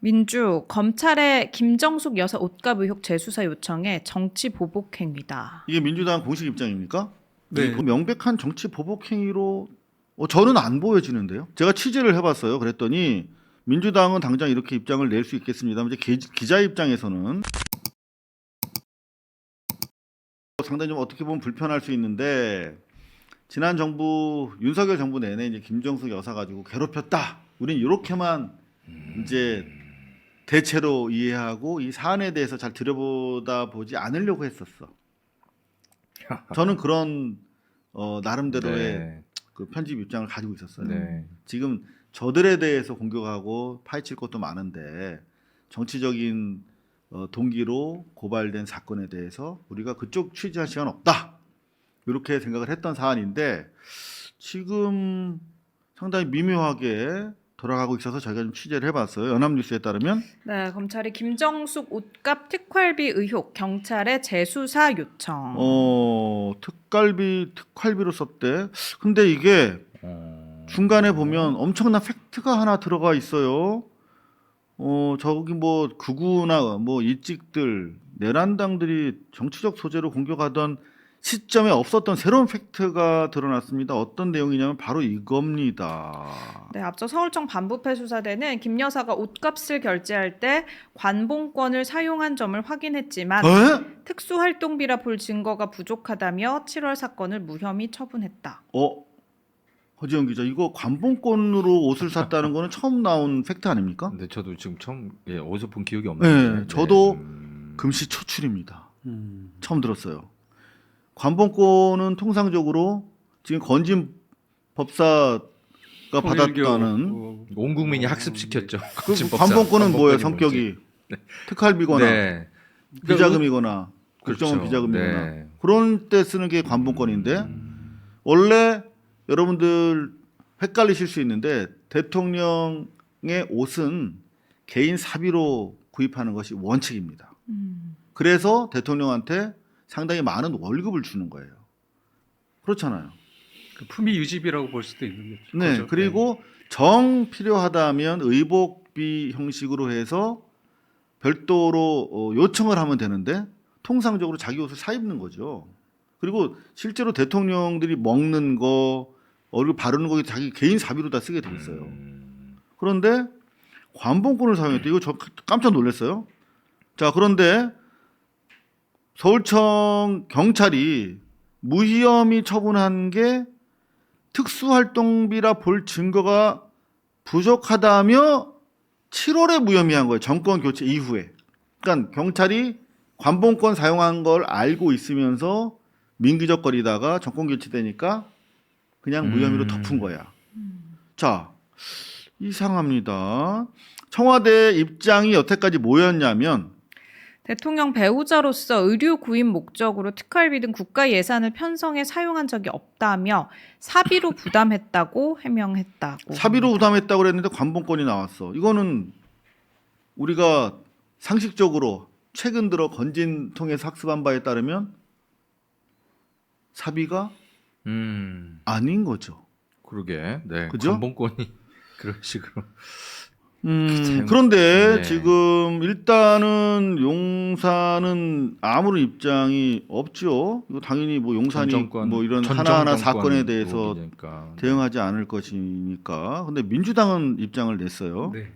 민주, 검찰의 김정숙 여사 옷값 의혹 재수사 요청에 정치 보복 행위다. 이게 민주당 공식 입장입니까? 네. 이 명백한 정치 보복 행위로 저는 안 보여지는데요. 제가 취재를 해봤어요. 그랬더니 민주당은 당장 이렇게 입장을 낼 수 있겠습니다만 이제 기자 입장에서는 상당히 좀 어떻게 보면 불편할 수 있는데 지난 정부 윤석열 정부 내내 이제 김정숙 여사 가지고 괴롭혔다. 우린 이렇게만 이제 대체로 이해하고 이 사안에 대해서 잘 들여보다 보지 않으려고 했었어. 저는 그런 나름대로의 네. 그 편집 입장을 가지고 있었어요. 네. 지금 저들에 대해서 공격하고 파헤칠 것도 많은데 정치적인 동기로 고발된 사건에 대해서 우리가 그쪽 취재할 시간 없다. 이렇게 생각을 했던 사안인데 지금 상당히 미묘하게 돌아가고 있어서 저희가 좀 취재를 해봤어요. 연합뉴스에 따르면 네, 검찰이 김정숙 옷값 특활비 의혹 경찰에 재수사 요청. 특활비로 썼대. 근데 이게 중간에 보면 엄청난 팩트가 하나 들어가 있어요. 저기 뭐 극우나 뭐 일직들 내란당들이 정치적 소재로 공격하던 시점에 없었던 새로운 팩트가 드러났습니다. 어떤 내용이냐면 바로 이겁니다. 네, 앞서 서울청 반부패 수사대는 김 여사가 옷값을 결제할 때 관봉권을 사용한 점을 확인했지만 특수활동비라 볼 증거가 부족하다며 7월 사건을 무혐의 처분했다. 허지영 기자, 이거 관봉권으로 옷을 샀다는 거는 처음 나온 팩트 아닙니까? 근데 저도 지금 처음 어디서 본 기억이 없는데. 네, 저도 금시초출입니다. 처음 들었어요. 관봉권은 통상적으로 지금 건진 법사가 받았다는 온 국민이 학습시켰죠. 그 관봉권은 뭐예요? 성격이 특활비거나 네. 비자금이거나 국정원 그렇죠. 비자금이거나 네. 그런 때 쓰는 게 관봉권인데 원래 여러분들 헷갈리실 수 있는데 대통령의 옷은 개인 사비로 구입하는 것이 원칙입니다. 그래서 대통령한테 상당히 많은 월급을 주는 거예요. 그렇잖아요. 품위 유지비라고 볼 수도 있는 거죠. 네. 그리고 정 필요하다면 의복비 형식으로 해서 별도로 요청을 하면 되는데 통상적으로 자기 옷을 사 입는 거죠. 그리고 실제로 대통령들이 먹는 거, 얼굴 바르는 거 자기 개인 사비로 다 쓰게 돼 있어요. 그런데 관봉권을 사용했대. 이거 저 깜짝 놀랐어요. 자, 그런데 서울청 경찰이 무혐의 처분한 게 특수활동비라 볼 증거가 부족하다며 7월에 무혐의한 거예요. 정권 교체 이후에. 그러니까 경찰이 관봉권 사용한 걸 알고 있으면서 민기적거리다가 정권 교체되니까 그냥 무혐의로 덮은 거야. 자, 이상합니다. 청와대 입장이 여태까지 뭐였냐면 대통령 배우자로서 의료 구입 목적으로 특활비 등 국가 예산을 편성해 사용한 적이 없다며 사비로 부담했다고 해명했다고. 사비로 부담했다고 그랬는데 관봉권이 나왔어. 이거는 우리가 상식적으로 최근 들어 건진 통해서 학습한 바에 따르면 사비가 아닌 거죠. 그러게. 네. 그죠? 관봉권이 그런 식으로. 그런데 네. 지금 일단은 용산은 아무런 입장이 없죠. 이거 당연히 뭐 용산이 뭐 이런 하나하나 사건에 대해서 의혹이니까. 대응하지 않을 것이니까. 근데 민주당은 입장을 냈어요. 네.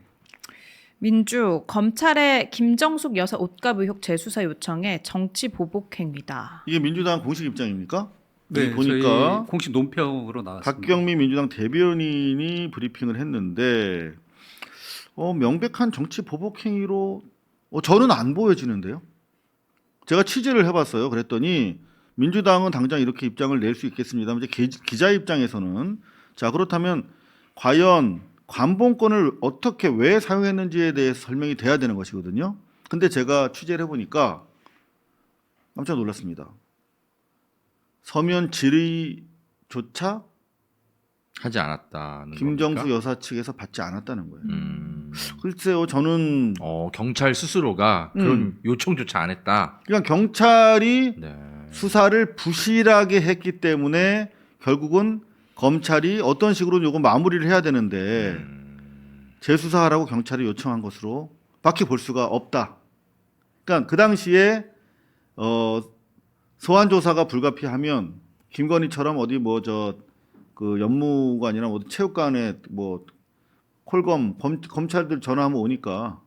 민주, 검찰의 김정숙 여사 옷값 의혹 재수사 요청에 정치 보복 행위다. 이게 민주당 공식 입장입니까? 네, 여기 보니까 저희 공식 논평으로 나왔습니다. 박경미 민주당 대변인이 브리핑을 했는데 명백한 정치 보복 행위로 저는 안 보여지는데요. 제가 취재를 해봤어요. 그랬더니 민주당은 당장 이렇게 입장을 낼 수 있겠습니다만 이제 기자 입장에서는 자, 그렇다면 과연 관봉권을 어떻게 왜 사용했는지에 대해서 설명이 돼야 되는 것이거든요. 근데 제가 취재를 해보니까 깜짝 놀랐습니다. 서면 질의조차 하지 않았다는 김정숙 겁니까? 여사 측에서 받지 않았다는 거예요. 글쎄요, 저는 경찰 스스로가 그런 요청조차 안 했다. 그냥 경찰이 네. 수사를 부실하게 했기 때문에 결국은 검찰이 어떤 식으로 요거 마무리를 해야 되는데 재수사하라고 경찰이 요청한 것으로 밖에 볼 수가 없다. 그러니까 그 당시에 소환 조사가 불가피하면 김건희처럼 어디 뭐 그 연무관이나 어디 체육관에 뭐 콜검 검찰들 전화하면 오니까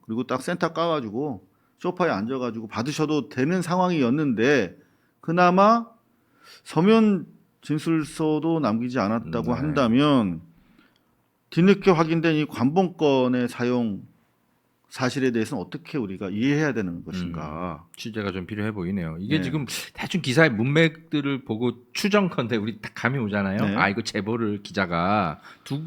그리고 딱 센터 까가지고 소파에 앉아가지고 받으셔도 되는 상황이었는데 그나마 서면 진술서도 남기지 않았다고 네. 한다면 뒤늦게 확인된 이 관봉권의 사용 사실에 대해서는 어떻게 우리가 이해해야 되는 것인가? 취재가 좀 필요해 보이네요. 이게 네. 지금 대충 기사의 문맥들을 보고 추정컨대 우리 딱 감이 오잖아요. 네. 아 이거 제보를 기자가 두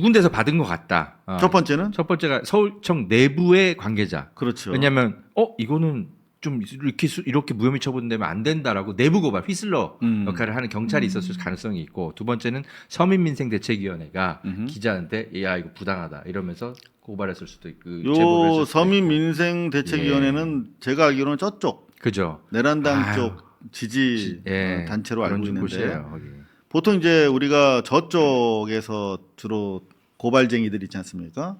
군데서 받은 것 같다. 첫 번째는 첫 번째가 서울청 내부의 관계자. 그렇죠. 왜냐하면 이거는 좀 이렇게 무혐의 처분되면 안 된다라고 내부 고발 휘슬러 역할을 하는 경찰이 있었을 가능성이 있고 두 번째는 서민민생대책위원회가 기자한테 야 이거 부당하다 이러면서 고발했을 수도 있고 제보를 요 했을 수도 서민민생대책위원회는 제가 알기로는 저쪽 그죠. 내란당 아유. 쪽 지지 단체로 알고 그런 있는데 곳이에요, 거기. 보통 이제 우리가 저쪽에서 주로 고발쟁이들 있지 않습니까?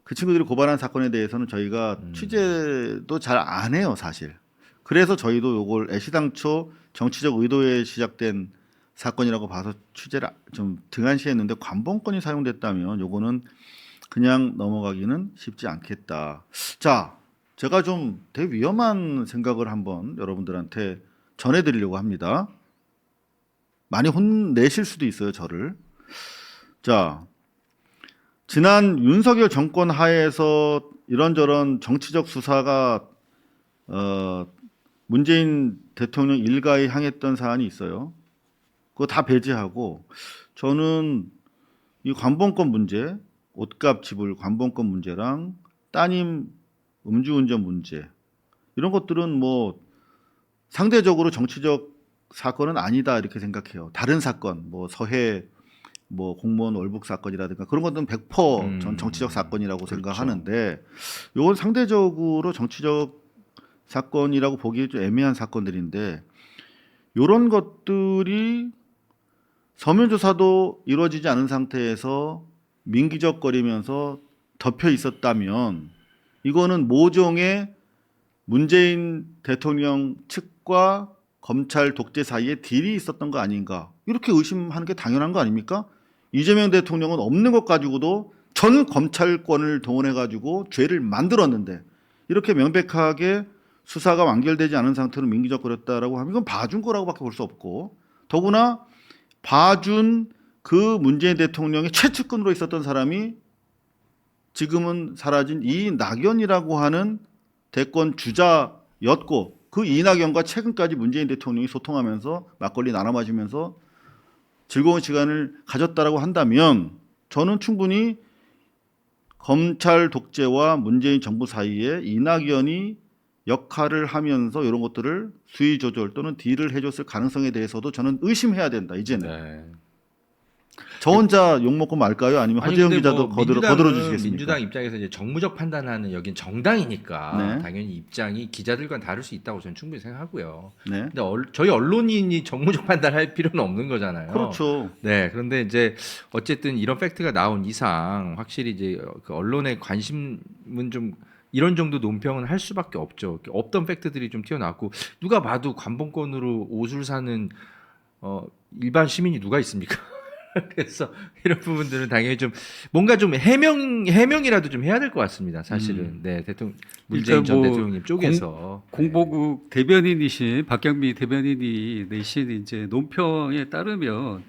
그 친구들이 고발한 사건에 대해서는 저희가 취재도 잘 안 해요, 사실. 그래서 저희도 요걸 애시당초 정치적 의도에 시작된 사건이라고 봐서 취재를 좀 등한시했는데 관봉권이 사용됐다면 요거는 그냥 넘어가기는 쉽지 않겠다. 자, 제가 좀 되게 위험한 생각을 한번 여러분들한테 전해드리려고 합니다. 많이 혼내실 수도 있어요, 저를. 자, 지난 윤석열 정권 하에서 이런저런 정치적 수사가 문재인 대통령 일가에 향했던 사안이 있어요. 그거 다 배제하고 저는 이 관봉권 문제, 옷값 지불 관봉권 문제랑 따님 음주운전 문제 이런 것들은 뭐 상대적으로 정치적 사건은 아니다 이렇게 생각해요. 다른 사건, 뭐 서해 뭐 공무원 월북 사건이라든가 그런 것들은 100% 전 정치적 사건이라고 그렇죠. 생각하는데 이건 상대적으로 정치적 사건이라고 보기 좀 애매한 사건들인데 이런 것들이 서면 조사도 이루어지지 않은 상태에서 민기적거리면서 덮여 있었다면 이거는 모종의 문재인 대통령 측과 검찰 독재 사이에 딜이 있었던 거 아닌가 이렇게 의심하는 게 당연한 거 아닙니까? 이재명 대통령은 없는 것 가지고도 전 검찰권을 동원해 가지고 죄를 만들었는데 이렇게 명백하게 수사가 완결되지 않은 상태로 민기적거렸다라고 하면 이건 봐준 거라고밖에 볼 수 없고 더구나 봐준 그 문재인 대통령의 최측근으로 있었던 사람이 지금은 사라진 이낙연이라고 하는 대권 주자였고 그 이낙연과 최근까지 문재인 대통령이 소통하면서 막걸리 나눠 마시면서 즐거운 시간을 가졌다라고 한다면 저는 충분히 검찰 독재와 문재인 정부 사이에 이낙연이 역할을 하면서 이런 것들을 수위 조절 또는 딜을 해줬을 가능성에 대해서도 저는 의심해야 된다. 이제는. 네. 저 혼자 욕먹고 말까요? 아니면 아니, 허재영 근데 기자도 뭐 거들어 주시겠습니까? 민주당 입장에서 이제 정무적 판단하는 여긴 정당이니까 네. 당연히 입장이 기자들과는 다를 수 있다고 저는 충분히 생각하고요. 네. 근데 저희 언론인이 정무적 판단할 필요는 없는 거잖아요. 그렇죠. 네, 그런데 이제 어쨌든 이런 팩트가 나온 이상 확실히 이제 그 언론의 관심은 좀 이런 정도 논평은 할 수밖에 없죠. 없던 팩트들이 좀 튀어나왔고 누가 봐도 관봉권으로 옷을 사는 일반 시민이 누가 있습니까? 그래서 이런 부분들은 당연히 좀 뭔가 좀 해명이라도 좀 해야 될 것 같습니다. 사실은 네 대통령 문재인 전 대통령님 쪽에서 공보국 대변인이신 박경미 대변인이 내신 이제 논평에 따르면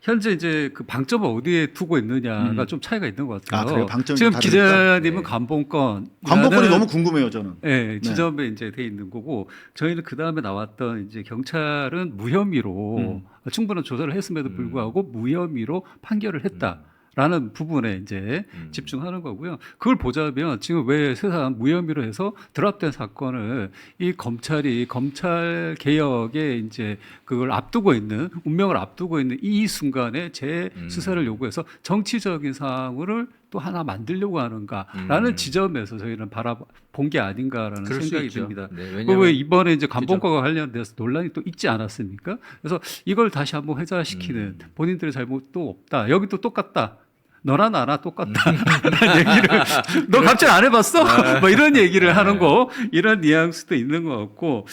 현재 이제 그 방점을 어디에 두고 있느냐가 좀 차이가 있는 것 같아요. 아, 그래요? 방점이 지금 다르니까? 기자님은 네. 관봉권이 너무 궁금해요, 저는. 네, 지점에 이제 돼 있는 거고 저희는 그 다음에 나왔던 이제 경찰은 무혐의로 충분한 조사를 했음에도 불구하고 무혐의로 판결을 했다라는 부분에 이제 집중하는 거고요. 그걸 보자면 지금 왜 세상 무혐의로 해서 드랍된 사건을 이 검찰이 검찰 개혁에 이제 그걸 앞두고 있는 운명을 앞두고 있는 이 순간에 재수사를 요구해서 정치적인 상황을 또 하나 만들려고 하는가라는 지점에서 저희는 바라본 게 아닌가라는 그럴 수 생각이 있죠. 듭니다. 네, 왜 왜냐면 이번에 이제 관봉권과 관련돼서 논란이 또 있지 않았습니까? 그래서 이걸 다시 한번 회자시키는 본인들의 잘못도 없다. 여기도 똑같다. 너나 나나 똑같다라는 얘기를 너 갑자기 안 해봤어? 뭐 이런 얘기를 하는 거 이런 뉘앙스도 있는 것 같고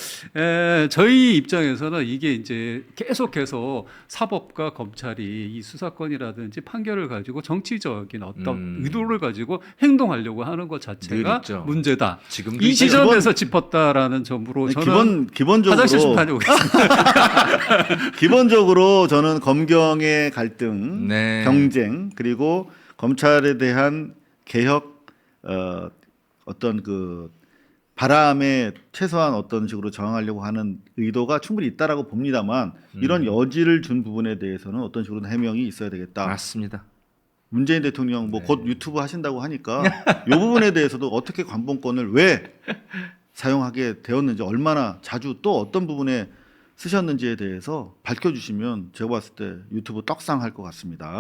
저희 입장에서는 이게 이제 계속해서 사법과 검찰이 이 수사권이라든지 판결을 가지고 정치적인 어떤 의도를 가지고 행동하려고 하는 것 늘 자체가 있죠. 문제다. 지금도 이 있죠. 지점에서 짚었다라는 점으로 저는 화장실 좀 기본적으로 다녀오겠습니다. 기본적으로 저는 검경의 갈등, 네. 경쟁 그리고 검찰에 대한 개혁 어떤 그 바람에 최소한 어떤 식으로 저항하려고 하는 의도가 충분히 있다라고 봅니다만 이런 여지를 준 부분에 대해서는 어떤 식으로 해명이 있어야 되겠다. 맞습니다. 문재인 대통령 뭐 곧 유튜브 하신다고 하니까 이 부분에 대해서도 어떻게 관봉권을 왜 사용하게 되었는지 얼마나 자주 또 어떤 부분에 쓰셨는지에 대해서 밝혀주시면 제가 봤을 때 유튜브 떡상할 것 같습니다.